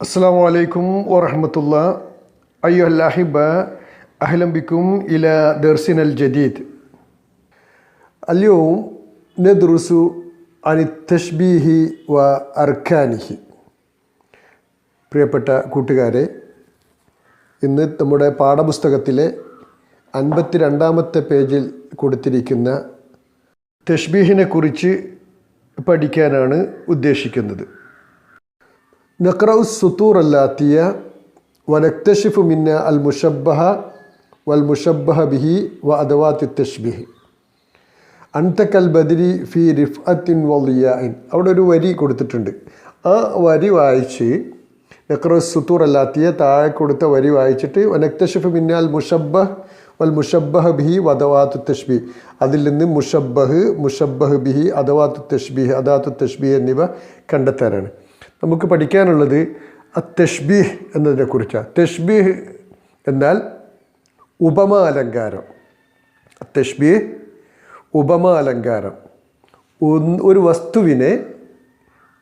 السلام عليكم ورحمة الله أيها الأحبة أهلا بكم إلى درسنا الجديد. اليوم ندرس عن التشبيه وأركانه. പ്രിയപ്പെട്ട കൂട്ടുകാരെ, ഇന്ന് നമ്മുടെ പാഠപുസ്തകത്തിലെ 52ാമത്തെ പേജിൽ കൊടുത്തിരിക്കുന്ന തശ്ബീഹിനെ കുറിച്ച് പഠിക്കാനാണ് ഉദ്ദേശിക്കുന്നത്. نقرأ السطور اللاتية ونكتشف منها المشبه والمشبه به وأدوات التشبيه. أنت كالبدر في رفعة وضياء. അവിടെ ഒരു വരി കൊടുത്തിട്ടുണ്ട്. ആ വരി വായിച്ച് نقرأ السطور اللاتية താഴെ കൊടുത്ത വരി വായിച്ചിട്ട് ونكتشف منها المشبه والمشبه به وأدوات التشبيه. അതിൽ നിന്ന് മുഷബ്ബഹ് ബിഹി, അദവാത്തു തശ്ബീഹ് എന്നിവ കണ്ടെത്താനാണ്. നമുക്ക് പഠിക്കാനുള്ളത് തശ്ബീഹ് എന്നതിനെ കുറിച്ചാണ്. തശ്ബീഹ് എന്നാൽ ഉപമാലങ്കാരം. തശ്ബീഹ് ഉപമാലങ്കാരം. ഒരു വസ്തുവിനെ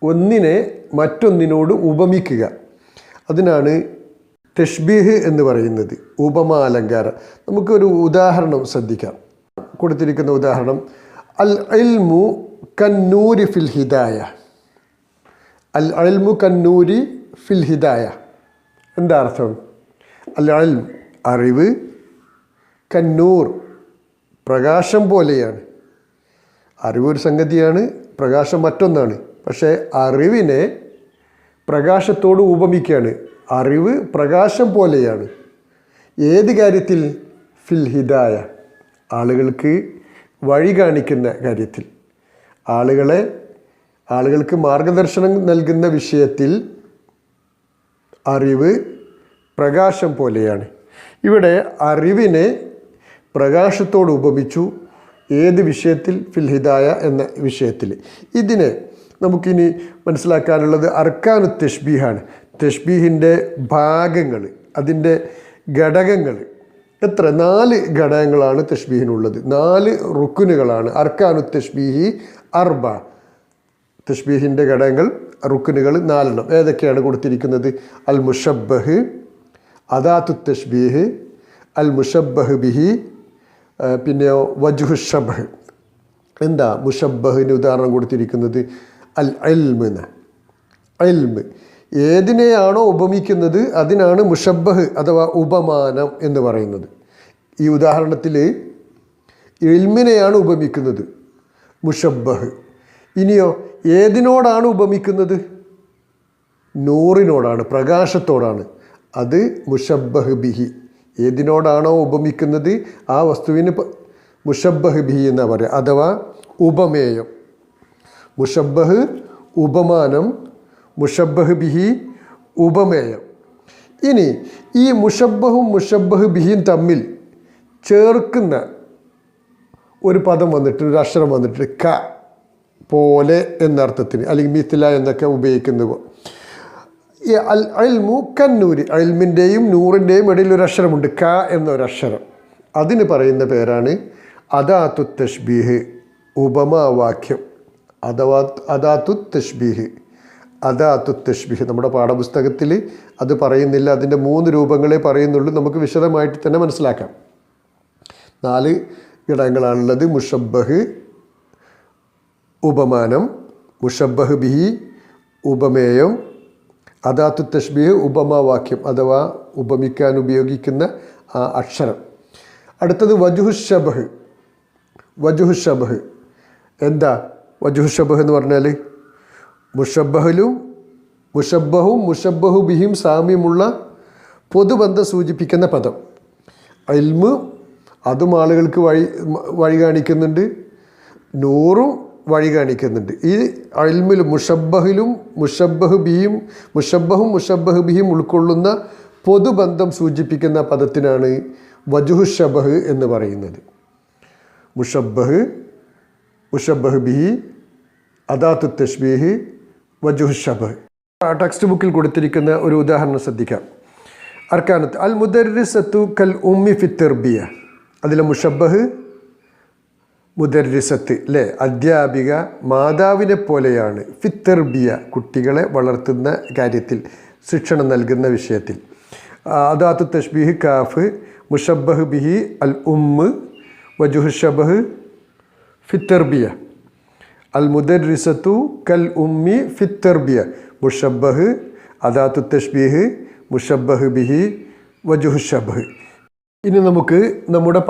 ഒന്നിനെ മറ്റൊന്നിനോട് ഉപമിക്കുക, അതിനാണ് തശ്ബീഹ് എന്ന് പറയുന്നത്, ഉപമാലങ്കാരം. നമുക്കൊരു ഉദാഹരണം ശ്രദ്ധിക്കാം. കൊടുത്തിരിക്കുന്ന ഉദാഹരണം അൽ ഇൽമു കന്നൂരി ഫിൽ ഹിദായ. അൽ ഇൽമു കന്നൂരി ഫിൽ ഹിദായ എന്താ അർത്ഥം? അൽ ഇൽം അറിവ്, കന്നൂർ പ്രകാശം പോലെയാണ്. അറിവ് ഒരു സംഗതിയാണ്, പ്രകാശം മറ്റൊന്നാണ്. പക്ഷേ അറിവിനെ പ്രകാശത്തോട് ഉപമിക്കുകയാണ്. അറിവ് പ്രകാശം പോലെയാണ്. ഏത് കാര്യത്തിൽ? ഫിൽ ഹിദായ, ആളുകൾക്ക് വഴി കാണിക്കുന്ന കാര്യത്തിൽ, ആളുകൾക്ക് മാർഗദർശനം നൽകുന്ന വിഷയത്തിൽ അറിവ് പ്രകാശം പോലെയാണ്. ഇവിടെ അറിവിനെ പ്രകാശത്തോട് ഉപമിച്ചു. ഏത് വിഷയത്തിൽ? ഫിൽ ഹിദായ എന്ന വിഷയത്തിൽ. ഇതിനെ നമുക്കിനി മനസ്സിലാക്കാനുള്ളത് അർക്കാനു തശ്ബീഹാണ്. തശ്ബീഹിൻ്റെ ഭാഗങ്ങൾ, അതിൻ്റെ ഘടകങ്ങൾ. എത്ര? 4 ഘടകങ്ങളാണ് തശ്ബീഹിനുള്ളത്. 4 റുക്കുനുകളാണ്. അർക്കാനു തശ്ബീഹി അർബ. തശ്ബീഹിൻ്റെ ഘടകങ്ങൾ, റുക്കുനുകൾ 4 ഏതൊക്കെയാണ് കൊടുത്തിരിക്കുന്നത്? അൽ മുഷബ്ബഹ്, അദാത്തു തശ്ബീഹ്, അൽ മുഷബ്ബഹ് ബിഹി, പിന്നെയോ വജ്ഹു ഷബ്ഹ്. എന്താ മുഷബ്ബഹിന് ഉദാഹരണം കൊടുത്തിരിക്കുന്നത്? അൽ ഇൽമ്. ഇൽമ് ഏതിനെയാണോ ഉപമിക്കുന്നത് അതിനാണ് മുഷബ്ബഹ് അഥവാ ഉപമാനം എന്ന് പറയുന്നത്. ഈ ഉദാഹരണത്തിൽ ഇൽമിനെയാണ് ഉപമിക്കുന്നത്, മുഷബ്ബഹ്. ഇനിയോ ഏതിനോടാണ് ഉപമിക്കുന്നത്? നൂറിനോടാണ്, പ്രകാശത്തോടാണ്. അത് മുഷബ്ബഹ് ബിഹി. ഏതിനോടാണോ ഉപമിക്കുന്നത് ആ വസ്തുവിന് മുഷബ്ബഹ് ബിഹി എന്നാണ് പറയുക, അഥവാ ഉപമേയം. മുഷബ്ബഹ് ഉപമാനം, മുഷബ്ബഹ് ബിഹി ഉപമേയം. ഇനി ഈ മുഷബ്ബഹും മുഷബ്ബഹ് ബിഹിയും തമ്മിൽ ചേർക്കുന്ന ഒരു പദം വന്നിട്ട്, ഒരു അക്ഷരം വന്നിട്ട് ക പോലെ എന്നർത്ഥത്തിന്, അല്ലെങ്കിൽ മിഥില എന്നൊക്കെ ഉപയോഗിക്കുന്നത്. ഈ അൽ ഇൽമു കന്നൂരി, ഇൽമിൻ്റെയും നൂറിൻ്റെയും ഇടയിൽ ഒരു അക്ഷരമുണ്ട്, ക എന്നൊരക്ഷരം. അതിന് പറയുന്ന പേരാണ് അദാത്തു തശ്ബീഹ്, ഉപമാവാക്യം. അഥവാ അദാത്തു തശ്ബീഹ്, അദാത്തു തശ്ബീഹ്. നമ്മുടെ പാഠപുസ്തകത്തിൽ അത് പറയുന്നില്ല, അതിൻ്റെ 3 രൂപങ്ങളെ പറയുന്നുള്ളൂ. നമുക്ക് വിശദമായിട്ട് തന്നെ മനസ്സിലാക്കാം. 4 ഘടകങ്ങളാണുള്ളത്. മുഷബ്ബഹ് ഉപമാനം, മുഷബ്ബഹ് ബിഹി ഉപമേയം, അദാത്തു തശ്ബീഹ് ഉപമാവാക്യം അഥവാ ഉപമിക്കാൻ ഉപയോഗിക്കുന്ന ആ അക്ഷരം. അടുത്തത് വജ്ഹു ഷബ്ഹ്. വജ്ഹു ഷബ്ഹ് എന്താ? വജ്ഹു ഷബ്ഹ് എന്ന് പറഞ്ഞാൽ മുഷബ്ബഹും മുഷബ്ബഹു ബിഹിയും സാമ്യമുള്ള പൊതുബന്ധം സൂചിപ്പിക്കുന്ന പദം. ഇൽമ് അതും ആളുകൾക്ക് വഴി കാണിക്കുന്നുണ്ട്, നൂറും വഴി കാണിക്കുന്നുണ്ട്. ഈ ഇൽമിലും മുഷബ്ബഹും മുഷബ്ബഹ് ബിഹിയും ഉൾക്കൊള്ളുന്ന പൊതുബന്ധം സൂചിപ്പിക്കുന്ന പദത്തിനാണ് വജ്ഹു ഷബ്ഹ് എന്ന് പറയുന്നത്. മുഷബ്ബഹ് ബിഹി, അദാത്തു തശ്ബീഹ്, വജ്ഹു ഷബ്ഹ്. ടെക്സ്റ്റ് ബുക്കിൽ കൊടുത്തിരിക്കുന്ന ഒരു ഉദാഹരണം ശ്രദ്ധിക്കാം. അർക്കാനത്ത് അൽ മുദർരിസത്തു കൽ ഉമ്മി ഫി തർബിയ. അതിലെ മുഷബ്ബഹ് മുദർരിസത്ത് അല്ലേ, അധ്യാപിക മാതാവിനെ പോലെയാണ്. ഫിത്തർബിയ കുട്ടികളെ വളർത്തുന്ന കാര്യത്തിൽ, ശിക്ഷണം നൽകുന്ന വിഷയത്തിൽ. അദാത്തു തഷ്ബീഹ് കാഫ്, മുഷബ്ബഹ് ബിഹി അൽ ഉമ്മ്, വജുഹു ഷബഹ് ഫിത്തർബിയ, അൽ മുദർരിസത്തു കൽ ഉമ്മി ഫിത്തർബിയ, മുഷബ്ബഹ്, അദാത്തു തഷ്ബീഹ്, മുഷബ്ബഹ് ബിഹി, വജുഹു ഷബഹ്. ഇനി നമുക്ക് നമ്മുടെ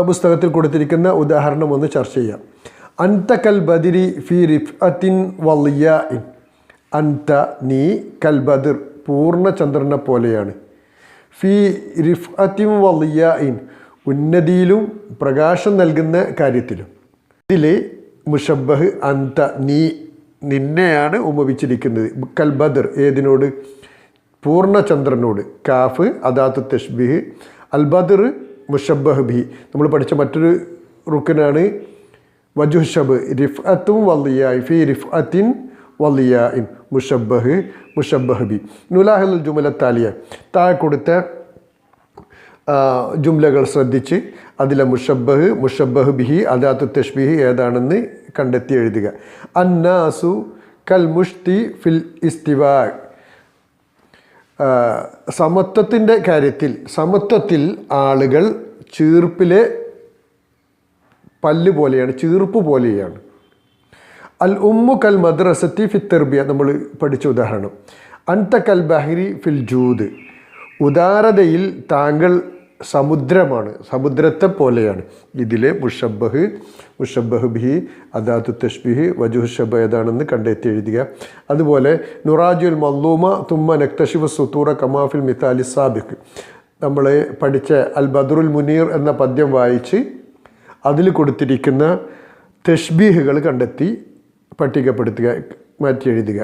പുസ്തകത്തിൽ കൊടുത്തിരിക്കുന്ന ഉദാഹരണം ഒന്ന് ചർച്ച ചെയ്യാം. അൻത കൽ ബദിരി ഫി റിഫ്അത്തിൻ വളിയാഇൻ. അൻത നീ, കൽ ബദർ പൂർണ്ണചന്ദ്രനെ പോലെയാണ്, ഫി റിഫ്അത്തിൻ വളിയാഇൻ ഉന്നതിയിലും പ്രകാശം നൽകുന്ന കാര്യത്തിലും. ഇതിൽ മുഷബ്ബഹ് അൻത നീ, നിന്നെയാണ് ഉപമിച്ചിരിക്കുന്നത്. കൽ ബദർ ഏതിനോട്? പൂർണ്ണചന്ദ്രനോട്. കാഫ് അദാത്തു തഷ്ബീഹ്, അൽ ബദർ മുഷബ്ബഹ് ബിഹി. നമ്മൾ പഠിച്ച മറ്റൊരു റുക്കനാണ് വജുഹ് ഷബഹ്, റിഫ്അത്തും വളിയാഇൻ, ഫി റിഫ്അത്തിൻ വളിയാഇൻ, മുഷബ്ബഹ്, മുഷബ്ബഹ് ബി. നുലാഹിൽ ജുമല താലിയ, താഴെ കൊടുത്ത ജുംലകൾ ശ്രദ്ധിച്ച് അതിലെ മുഷബ്ബഹ്, മുഷബ്ബഹ് ബിഹി, അദാത്തു തഷ്ബീഹ് ഏതാണെന്ന് കണ്ടെത്തി എഴുതുക. അന്നാസു കൽ മുഷ്തി ഫിൽ ഇസ്തിവാ. സമത്വത്തിൻ്റെ കാര്യത്തിൽ, സമത്വത്തിൽ ആളുകൾ ചീർപ്പിലെ പല്ല് പോലെയാണ്, ചീർപ്പ് പോലെയാണ്. അൽ ഉമ്മു കൽ മദ്രസത്തി ഫിത്തർബിയ നമ്മൾ പഠിച്ച ഉദാഹരണം. അൻത കൽ ബഹരി ഫിൽ ജൂദ്. ഉദാരതയിൽ താങ്കൾ സമുദ്രമാണ്, സമുദ്രത്തെ പോലെയാണ്. ഇതിലെ മുഷബ്ബഹ്, മുഷബ്ബഹ് ബിഹി, അദാത്തു തഷ്ബീഹ്, വജുഹ് ഷബഹ് ഏതാണെന്ന് കണ്ടെത്തി എഴുതുക. അതുപോലെ നുറാജുൽ മല്ലൂമ തുമ്മ നക്തഷിഫ് സുത്തൂറ കമാഫിൽ മിതാലി സാബിഖ്. നമ്മൾ പഠിച്ച അൽ ബദ്റുൽ മുനീർ എന്ന പദ്യം വായിച്ച് അതിൽ കൊടുത്തിരിക്കുന്ന തഷ്ബീഹുകൾ കണ്ടെത്തി പട്ടികപ്പെടുത്തുക, മാറ്റി എഴുതുക.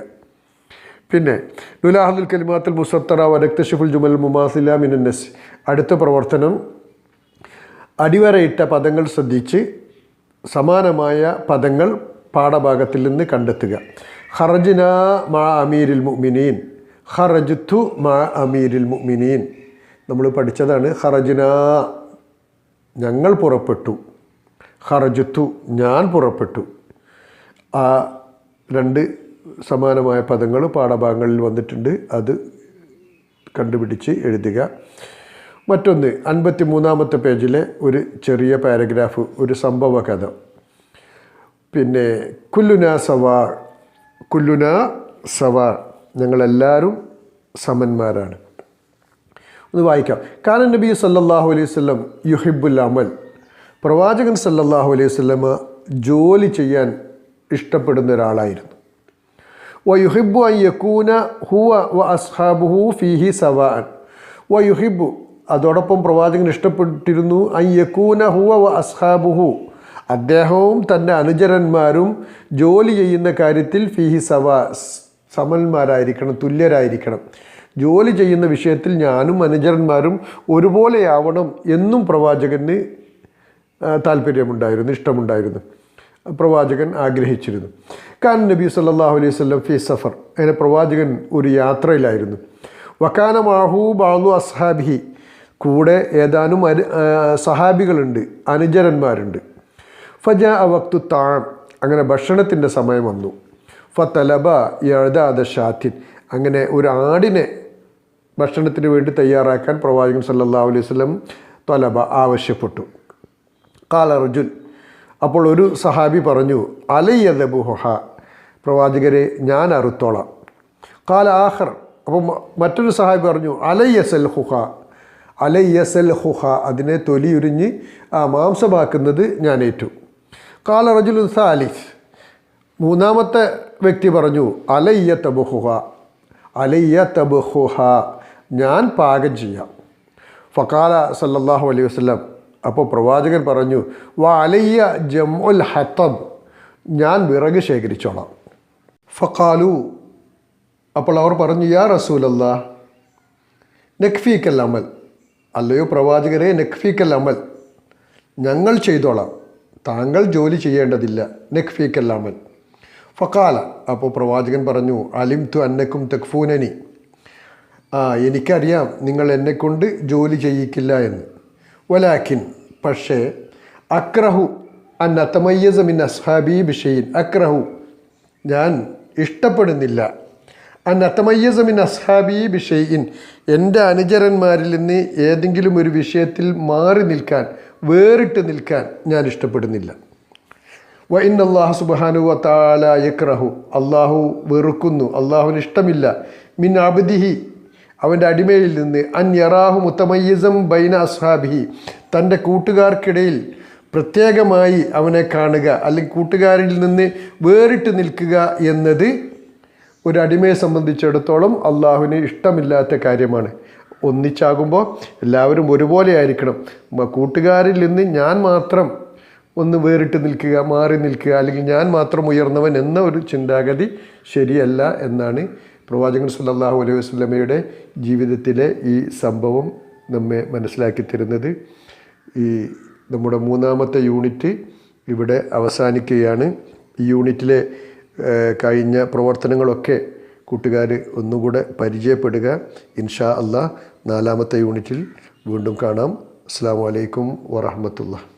പിന്നെ നുലാഹുൽ കലിമാത്തുൽ മുസത്തറ വനക്തഷിഫുൽ ജുമൽ മുമാസില മിനന്നസ്. അടുത്ത പ്രവർത്തനം, അടിവരയിട്ട പദങ്ങൾ ശ്രദ്ധിച്ച് സമാനമായ പദങ്ങൾ പാഠഭാഗത്തിൽ നിന്ന് കണ്ടെത്തുക. ഖറജ്ന മാ അമീരിൽ മുഅ്മിനീൻ, ഖറജ്തു മാ അമീരിൽ മുഅ്മിനീൻ. നമ്മൾ പഠിച്ചതാണ്. ഖറജ്ന ഞങ്ങൾ പുറപ്പെട്ടു, ഖറജ്തു ഞാൻ പുറപ്പെട്ടു. ആ രണ്ട് സമാനമായ പദങ്ങൾ പാഠഭാഗങ്ങളിൽ വന്നിട്ടുണ്ട്, അത് കണ്ടുപിടിച്ച് എഴുതുക. മറ്റൊന്ന് 53-ാമത്തെ പേജിലെ ഒരു ചെറിയ പാരഗ്രാഫ്, ഒരു സംഭവ കഥ. പിന്നെ കുല്ലുന സവാ, കുല്ലുന സവാ, ഞങ്ങളെല്ലാവരും സമന്മാരാണ്. ഒന്ന് വായിക്കാം. കാന നബി സല്ലല്ലാഹു അലൈഹി വസല്ലം യുഹിബ്ബുൽ അമൽ. പ്രവാചകൻ സല്ലല്ലാഹു അലൈഹി വസല്ലമ ജോലി ചെയ്യാൻ ഇഷ്ടപ്പെടുന്ന ഒരാളായിരുന്നു. വയുഹിബ്ബു അൻ യകൂന ഹുവ വ അസ്ഹാബുഹു ഫീഹി സവാഅൻ. വയുഹിബ്ബു അതോടൊപ്പം പ്രവാചകൻ ഇഷ്ടപ്പെട്ടിരുന്നു അൻ യകൂന ഹുവ വ അസ്ഹാബുഹു അദ്ദേഹവും തൻ്റെ അനുചരന്മാരും ജോലി ചെയ്യുന്ന കാര്യത്തിൽ ഫീഹി സവാ സമന്മാരായിരിക്കണം, തുല്യരായിരിക്കണം. ജോലി ചെയ്യുന്ന വിഷയത്തിൽ ഞാനും അനുചരന്മാരും ഒരുപോലെയാവണം എന്നും പ്രവാചകന് താല്പര്യമുണ്ടായിരുന്നു, ഇഷ്ടമുണ്ടായിരുന്നു. പ്രവാചകൻ ആഗ്രഹിച്ചിരുന്നു. കാൻ നബി സല്ലല്ലാഹു അലൈഹി വസല്ലം ഫി സഫർ. അങ്ങനെ പ്രവാചകൻ ഒരു യാത്രയിലായിരുന്നു. വക്കാന മാഹു ബാദു അസ്ഹാബിഹി. കൂടെ ഏതാനും സഹാബികളുണ്ട്, അനുചരന്മാരുണ്ട്. ഫജാ വക്തു താം. അങ്ങനെ ഭക്ഷണത്തിൻ്റെ സമയം വന്നു. ഫതലബ യഅദാദ ഷാത്തിൻ. അങ്ങനെ ഒരു ആടിനെ ഭക്ഷണത്തിന് വേണ്ടി തയ്യാറാക്കാൻ പ്രവാചകൻ സല്ലല്ലാഹു അലൈഹി വസല്ലം തലബ ആവശ്യപ്പെട്ടു. ഖാല റജുൽ. അപ്പോൾ ഒരു സഹാബി പറഞ്ഞു, അലയ്യദബുഹ, പ്രവാചകരെ ഞാൻ അറുത്തോളാം. ഖാല ആഖർ. അപ്പോൾ മറ്റൊരു സഹാബി പറഞ്ഞു, അലയ്യസൽ ഹുഹ, അലയ്യസൽ ഹുഹ, അതിനെ തൊലിയുരിഞ്ഞ് മാംസമാക്കുന്നത് ഞാൻ ഏറ്റു. ഖാല റജുലുൻ സാലിസ്. മൂന്നാമത്തെ വ്യക്തി പറഞ്ഞു, അലയ്യ തബുഹുഹ, അലയ്യ തബുഹുഹ, ഞാൻ പാകം ചെയ്യാം. ഫഖാല സല്ലല്ലാഹു അലൈഹി വസല്ലം. അപ്പോൾ പ്രവാചകൻ പറഞ്ഞു, വ അലയ്യ ജംഉൽ ഹത്തബ്, ഞാൻ വിറക് ശേഖരിച്ചോളാം. ഫഖാലു. അപ്പോൾ അവർ പറഞ്ഞു, യാ റസൂലല്ലാഹ് നക്ഫീക്കൽ അമൽ, അല്ലയോ പ്രവാചകരെ, നക്ഫീക്കൽ അമൽ, ഞങ്ങൾ ചെയ്തോളാം, താങ്കൾ ജോലി ചെയ്യേണ്ടതില്ല. നക്ഫീക്കൽ അമൽ. ഫഖാല. അപ്പോൾ പ്രവാചകൻ പറഞ്ഞു, അലിംതു അന്നക്കും തക്ഫൂനനി, എനിക്കറിയാം നിങ്ങൾ എന്നെക്കൊണ്ട് ജോലി ചെയ്യിക്കില്ല എന്ന്. വലാക്കിൻ, പക്ഷേ, അക്രഹു അൻ അത്തമയ്യസ മിൻ അസ്ഹാബി ബിഷൈൻ, അക്രഹു, ഞാൻ ഇഷ്ടപ്പെടുന്നില്ല, അൻ അത്തമയ്യസ മിൻ അസ്ഹാബി ബിഷൈഇൻ, എൻ്റെ അനുചരന്മാരിൽ നിന്ന് ഏതെങ്കിലും ഒരു വിഷയത്തിൽ മാറി നിൽക്കാൻ, വേറിട്ട് നിൽക്കാൻ ഞാൻ ഇഷ്ടപ്പെടുന്നില്ല. വ ഇന്നല്ലാഹു സുബ്ഹാനഹു വ തആല യക്റഹു, അള്ളാഹു വെറുക്കുന്നു, അള്ളാഹുവിന് ഇഷ്ടമില്ല, മിൻ അബ്ദിഹി, അവൻ്റെ അടിമയിൽ നിന്ന്, അൻ യറാഹു മുത്തമയ്യിസം ബൈന അസ്ഹാബിഹി, തൻ്റെ കൂട്ടുകാർക്കിടയിൽ പ്രത്യേകമായി അവനെ കാണുക, അല്ലെങ്കിൽ കൂട്ടുകാരിൽ നിന്ന് വേറിട്ട് നിൽക്കുക എന്നത് ഒരു അടിമയെ സംബന്ധിച്ചിടത്തോളം അള്ളാഹുവിന് ഇഷ്ടമില്ലാത്ത കാര്യമാണ്. ഒന്നിച്ചാകുമ്പോൾ എല്ലാവരും ഒരുപോലെ ആയിരിക്കണം. കൂട്ടുകാരിൽ നിന്ന് ഞാൻ മാത്രം ഒന്ന് വേറിട്ട് നിൽക്കുക, മാറി നിൽക്കുക, അല്ലെങ്കിൽ ഞാൻ മാത്രം ഉയർന്നവൻ എന്ന ഒരു ചിന്താഗതി ശരിയല്ല എന്നാണ് പ്രവാചകൻ സല്ലല്ലാഹു അലൈഹി വസല്ലമയുടെ ജീവിതത്തിലെ ഈ സംഭവം നമ്മെ മനസ്സിലാക്കി തരുന്നത്. ഈ നമ്മുടെ 3-ാമത്തെ യൂണിറ്റ് ഇവിടെ അവസാനിക്കുകയാണ്. ഈ യൂണിറ്റിലെ കഴിഞ്ഞ പ്രവർത്തനങ്ങളൊക്കെ കൂട്ടുകാർ ഒന്നുകൂടെ പരിചയപ്പെടുക. ഇൻഷാ അല്ലാഹ് 4-ാമത്തെ യൂണിറ്റിൽ വീണ്ടും കാണാം. അസ്സലാമു അലൈക്കും വറഹ്മത്തുള്ളാഹി.